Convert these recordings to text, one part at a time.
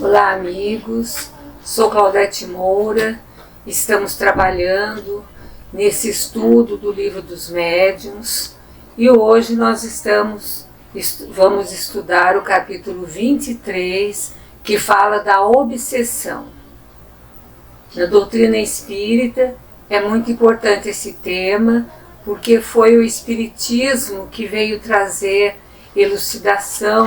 Olá, amigos, sou Claudete Moura, estamos trabalhando nesse estudo do Livro dos Médiuns e hoje nós vamos estudar o capítulo 23, que fala da obsessão. Na doutrina espírita é muito importante esse tema, porque foi o Espiritismo que veio trazer elucidação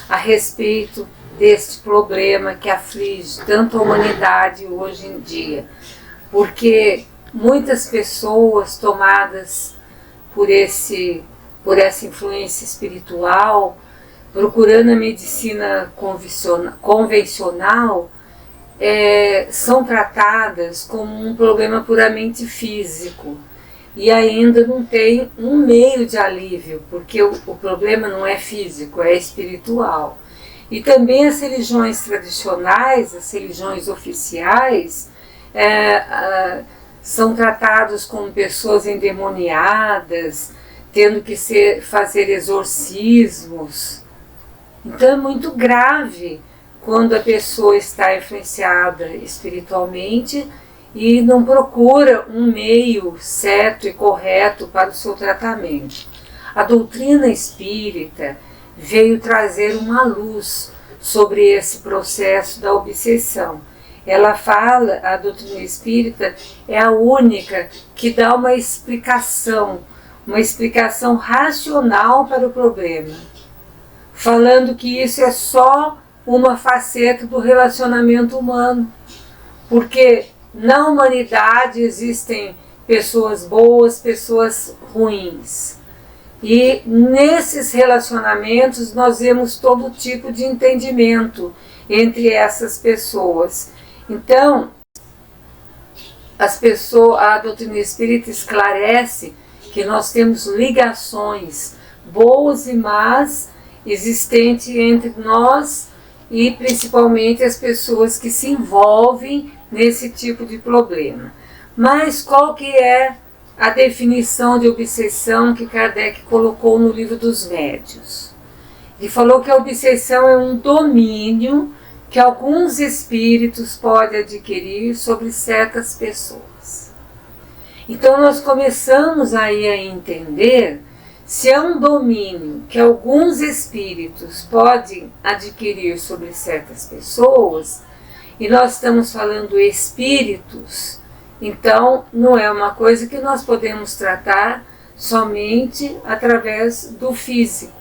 a respeito deste problema que aflige tanto a humanidade hoje em dia. Porque muitas pessoas tomadas por essa influência espiritual, procurando a medicina convencional, são tratadas como um problema puramente físico e ainda não tem um meio de alívio, porque o problema não é físico, é espiritual. E também as religiões tradicionais, as religiões oficiais, são tratados como pessoas endemoniadas, tendo que fazer exorcismos. Então é muito grave quando a pessoa está influenciada espiritualmente e não procura um meio certo e correto para o seu tratamento. A doutrina espírita veio trazer uma luz sobre esse processo da obsessão. Ela fala, a doutrina espírita é a única que dá uma explicação racional para o problema, falando que isso é só uma faceta do relacionamento humano, porque na humanidade existem pessoas boas, pessoas ruins. E nesses relacionamentos nós vemos todo tipo de entendimento entre essas pessoas. Então, a doutrina espírita esclarece que nós temos ligações boas e más existentes entre nós e principalmente as pessoas que se envolvem nesse tipo de problema. Mas qual que é a definição de obsessão que Kardec colocou no Livro dos Médiuns? Ele falou que a obsessão é um domínio que alguns espíritos podem adquirir sobre certas pessoas. Então nós começamos aí a entender se é um domínio que alguns espíritos podem adquirir sobre certas pessoas, e nós estamos falando espíritos, então não é uma coisa que nós podemos tratar somente através do físico.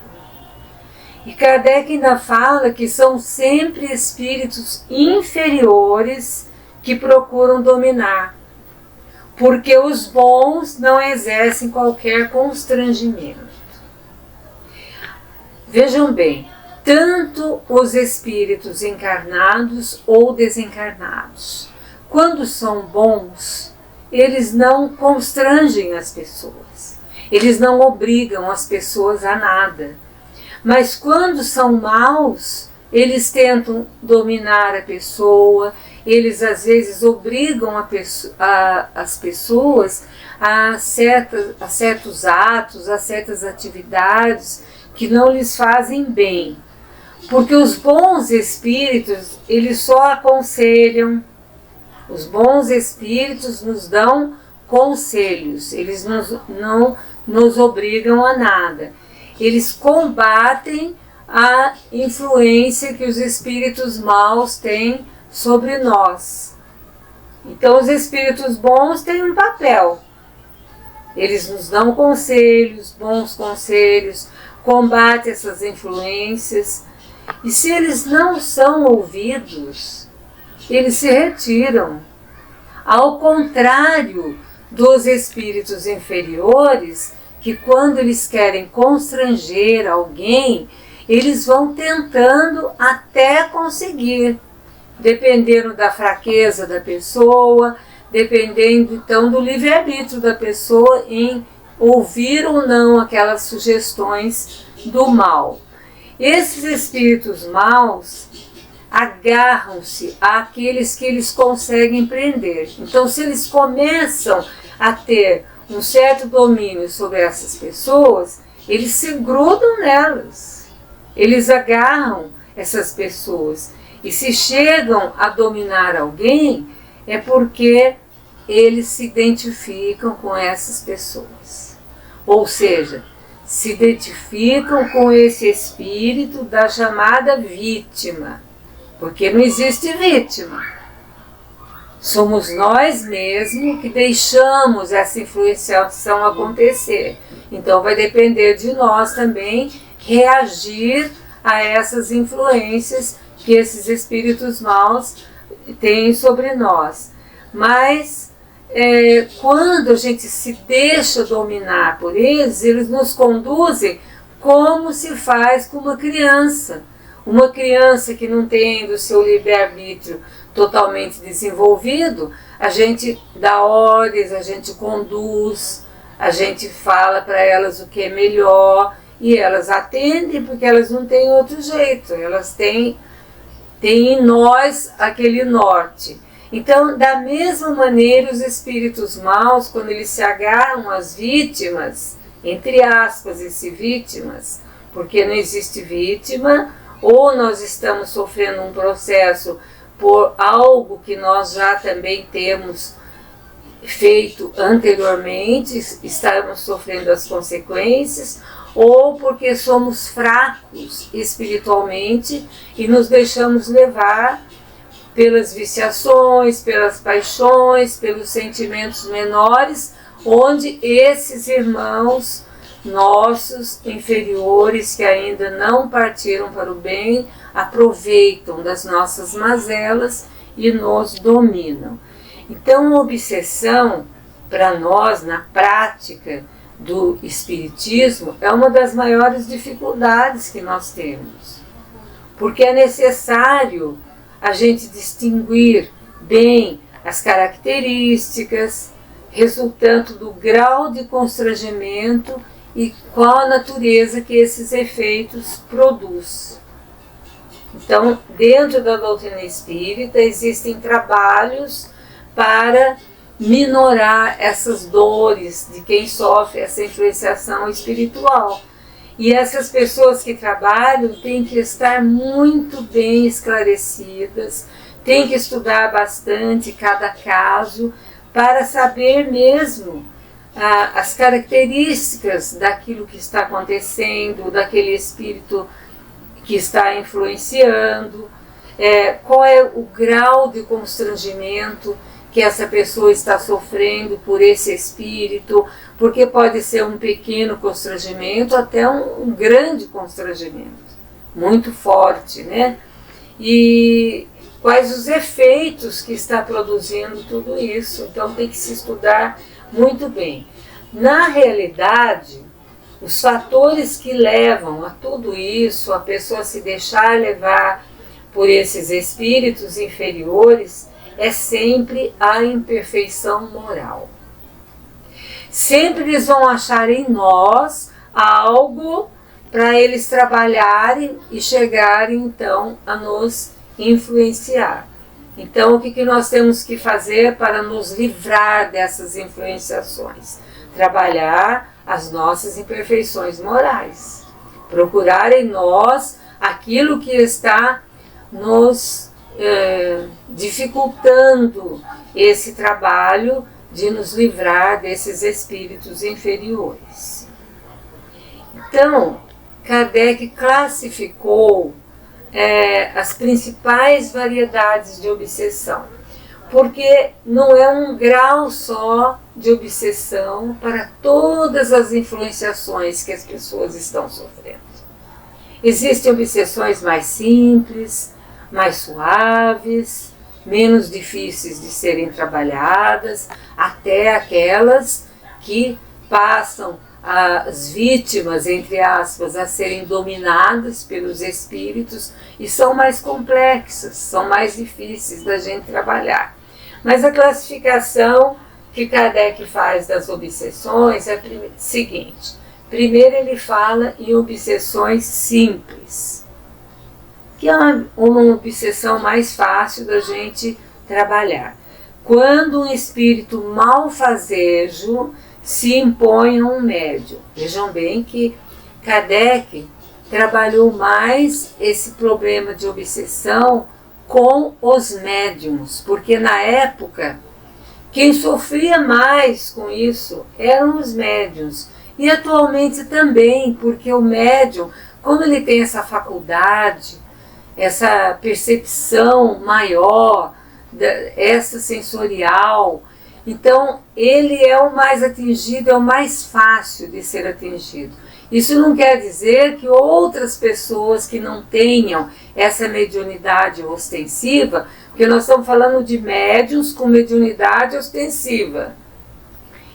E Kardec ainda fala que são sempre espíritos inferiores que procuram dominar, porque os bons não exercem qualquer constrangimento. Vejam bem, tanto os espíritos encarnados ou desencarnados, quando são bons, eles não constrangem as pessoas, eles não obrigam as pessoas a nada. Mas quando são maus, eles tentam dominar a pessoa, eles às vezes obrigam as pessoas a certos atos, a certas atividades que não lhes fazem bem. Porque os bons espíritos, eles só aconselham, os bons espíritos nos dão conselhos, eles não nos obrigam a nada. Eles combatem a influência que os espíritos maus têm sobre nós. Então os espíritos bons têm um papel. Eles nos dão conselhos, bons conselhos, combatem essas influências. E se eles não são ouvidos, eles se retiram. Ao contrário dos espíritos inferiores, que quando eles querem constranger alguém, eles vão tentando até conseguir, dependendo da fraqueza da pessoa, dependendo então do livre-arbítrio da pessoa em ouvir ou não aquelas sugestões do mal. Esses espíritos maus agarram-se àqueles que eles conseguem prender. Então, se eles começam a ter um certo domínio sobre essas pessoas, eles se grudam nelas, eles agarram essas pessoas E se chegam a dominar alguém, é porque eles se identificam com essas pessoas. Ou seja, se identificam com esse espírito da chamada vítima. Porque não existe vítima. Somos nós mesmos que deixamos essa influenciação acontecer. Então vai depender de nós também reagir a essas influências que esses espíritos maus têm sobre nós. Mas quando a gente se deixa dominar por eles, eles nos conduzem como se faz com uma criança. Uma criança que não tem o seu livre-arbítrio totalmente desenvolvido, a gente dá ordens, a gente conduz, a gente fala para elas o que é melhor e elas atendem porque elas não têm outro jeito, elas têm em nós aquele norte. Então, da mesma maneira, os espíritos maus, quando eles se agarram às vítimas, entre aspas, essas vítimas, porque não existe vítima, ou nós estamos sofrendo um processo por algo que nós já também temos feito anteriormente, estamos sofrendo as consequências, ou porque somos fracos espiritualmente e nos deixamos levar pelas viciações, pelas paixões, pelos sentimentos menores, onde esses irmãos nossos inferiores que ainda não partiram para o bem aproveitam das nossas mazelas e nos dominam. Então, a obsessão, para nós, na prática do espiritismo, é uma das maiores dificuldades que nós temos, porque é necessário a gente distinguir bem as características, resultando do grau de constrangimento e qual a natureza que esses efeitos produz. Então, dentro da doutrina espírita, existem trabalhos para minorar essas dores de quem sofre essa influenciação espiritual. E essas pessoas que trabalham têm que estar muito bem esclarecidas, têm que estudar bastante cada caso para saber mesmo as características daquilo que está acontecendo, daquele espírito que está influenciando, qual é o grau de constrangimento que essa pessoa está sofrendo por esse espírito, porque pode ser um pequeno constrangimento até um grande constrangimento, muito forte, né? E quais os efeitos que está produzindo tudo isso, então tem que se estudar muito bem. Na realidade, os fatores que levam a tudo isso, a pessoa se deixar levar por esses espíritos inferiores, é sempre a imperfeição moral. Sempre eles vão achar em nós algo para eles trabalharem e chegarem então a nos influenciar. Então, o que nós temos que fazer para nos livrar dessas influenciações? Trabalhar as nossas imperfeições morais. Procurar em nós aquilo que está nos dificultando esse trabalho de nos livrar desses espíritos inferiores. Então, Kardec classificou as principais variedades de obsessão, porque não é um grau só de obsessão para todas as influenciações que as pessoas estão sofrendo. Existem obsessões mais simples, mais suaves, menos difíceis de serem trabalhadas, até aquelas que passam as vítimas, entre aspas, a serem dominadas pelos espíritos e são mais complexas, são mais difíceis da gente trabalhar. Mas a classificação que Kardec faz das obsessões é a seguinte. Primeiro ele fala em obsessões simples, que é uma obsessão mais fácil da gente trabalhar. Quando um espírito malfazejo se impõe a um médium. Vejam bem que Kardec trabalhou mais esse problema de obsessão com os médiums, porque na época quem sofria mais com isso eram os médiums. E atualmente também, porque o médium, como ele tem essa faculdade, essa percepção maior, essa sensorial, então ele é o mais atingido, é o mais fácil de ser atingido. Isso não quer dizer que outras pessoas que não tenham essa mediunidade ostensiva, porque nós estamos falando de médiuns com mediunidade ostensiva.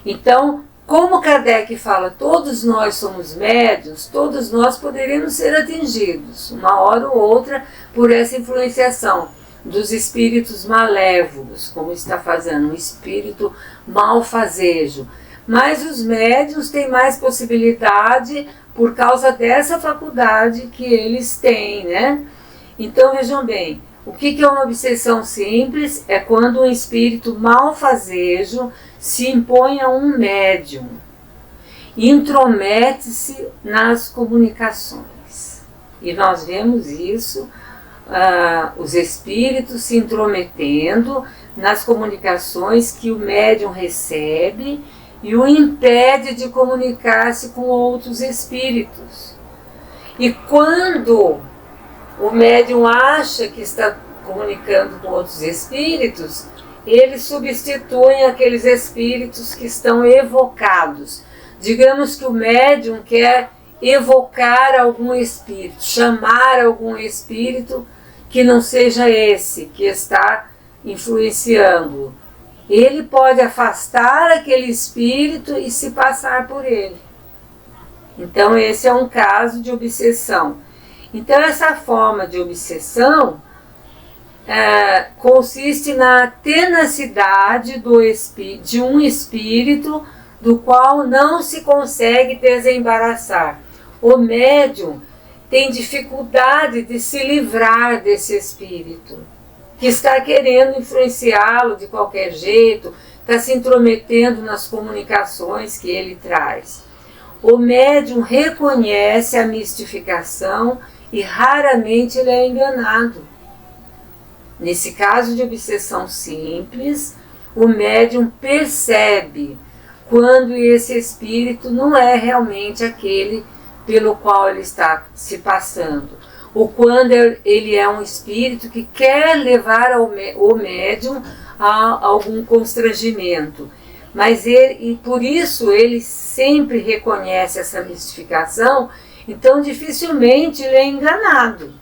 Então, como Kardec fala, todos nós somos médiuns, todos nós poderíamos ser atingidos, uma hora ou outra, por essa influenciação dos espíritos malévolos, como está fazendo, um espírito malfazejo. Mas os médiuns têm mais possibilidade por causa dessa faculdade que eles têm, né? Então vejam bem, o que é uma obsessão simples? É quando um espírito malfazejo se impõe a um médium, intromete-se nas comunicações. E nós vemos isso, os espíritos se intrometendo nas comunicações que o médium recebe e o impede de comunicar-se com outros espíritos. E quando o médium acha que está comunicando com outros espíritos, eles substituem aqueles espíritos que estão evocados. Digamos que o médium quer evocar algum espírito, chamar algum espírito que não seja esse que está influenciando. Ele pode afastar aquele espírito e se passar por ele. Então esse é um caso de obsessão. Então essa forma de obsessão consiste na tenacidade de um espírito do qual não se consegue desembaraçar. O médium tem dificuldade de se livrar desse espírito, que está querendo influenciá-lo de qualquer jeito, está se intrometendo nas comunicações que ele traz. O médium reconhece a mistificação e raramente ele é enganado. Nesse caso de obsessão simples, o médium percebe quando esse espírito não é realmente aquele pelo qual ele está se passando, ou quando ele é um espírito que quer levar o médium a algum constrangimento. Mas e por isso ele sempre reconhece essa mistificação, então dificilmente ele é enganado.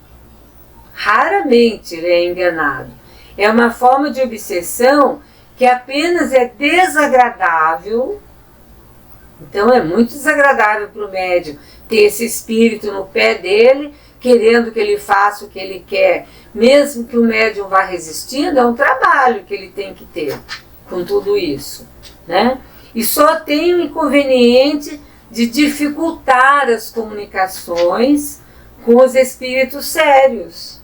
Raramente ele é enganado. É uma forma de obsessão que apenas é desagradável. Então é muito desagradável para o médium ter esse espírito no pé dele, querendo que ele faça o que ele quer. Mesmo que o médium vá resistindo, é um trabalho que ele tem que ter com tudo isso, né? E só tem o inconveniente de dificultar as comunicações com os espíritos sérios.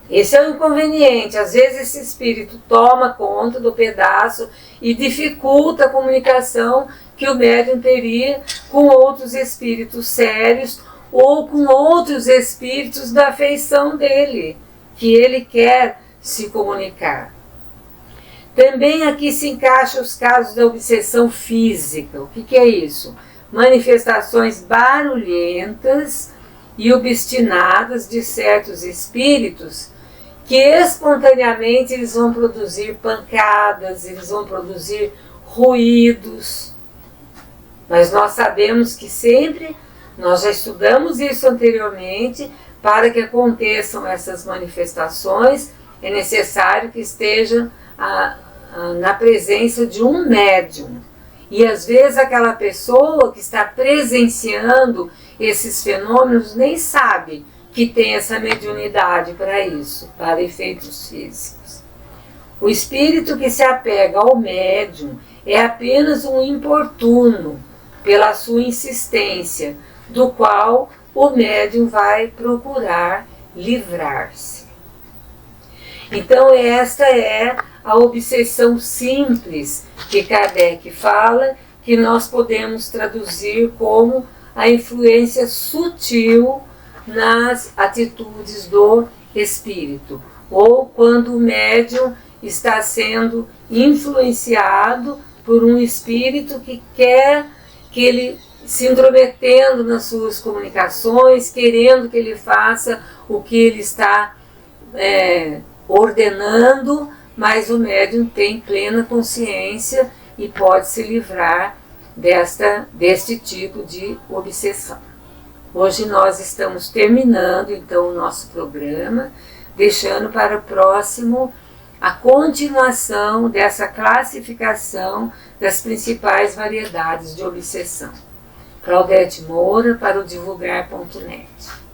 Esse é o inconveniente. Às vezes esse espírito toma conta do pedaço e dificulta a comunicação que o médium teria com outros espíritos sérios ou com outros espíritos da afeição dele, que ele quer se comunicar. Também aqui se encaixam os casos da obsessão física. O que é isso? Manifestações barulhentas e obstinadas de certos espíritos que espontaneamente eles vão produzir pancadas, eles vão produzir ruídos. Mas nós sabemos que sempre, nós já estudamos isso anteriormente, para que aconteçam essas manifestações, é necessário que esteja na presença de um médium. E às vezes aquela pessoa que está presenciando esses fenômenos nem sabe que tem essa mediunidade para isso, para efeitos físicos. O espírito que se apega ao médium é apenas um importuno pela sua insistência, do qual o médium vai procurar livrar-se. Então esta é a obsessão simples que Kardec fala, que nós podemos traduzir como a influência sutil nas atitudes do espírito. ou quando o médium está sendo influenciado por um espírito que quer que ele se intrometendo nas suas comunicações, querendo que ele faça o que ele está ordenando, mas o médium tem plena consciência e pode se livrar deste tipo de obsessão. Hoje nós estamos terminando então o nosso programa, deixando para o próximo a continuação dessa classificação das principais variedades de obsessão. Claudete Moura para o divulgar.net.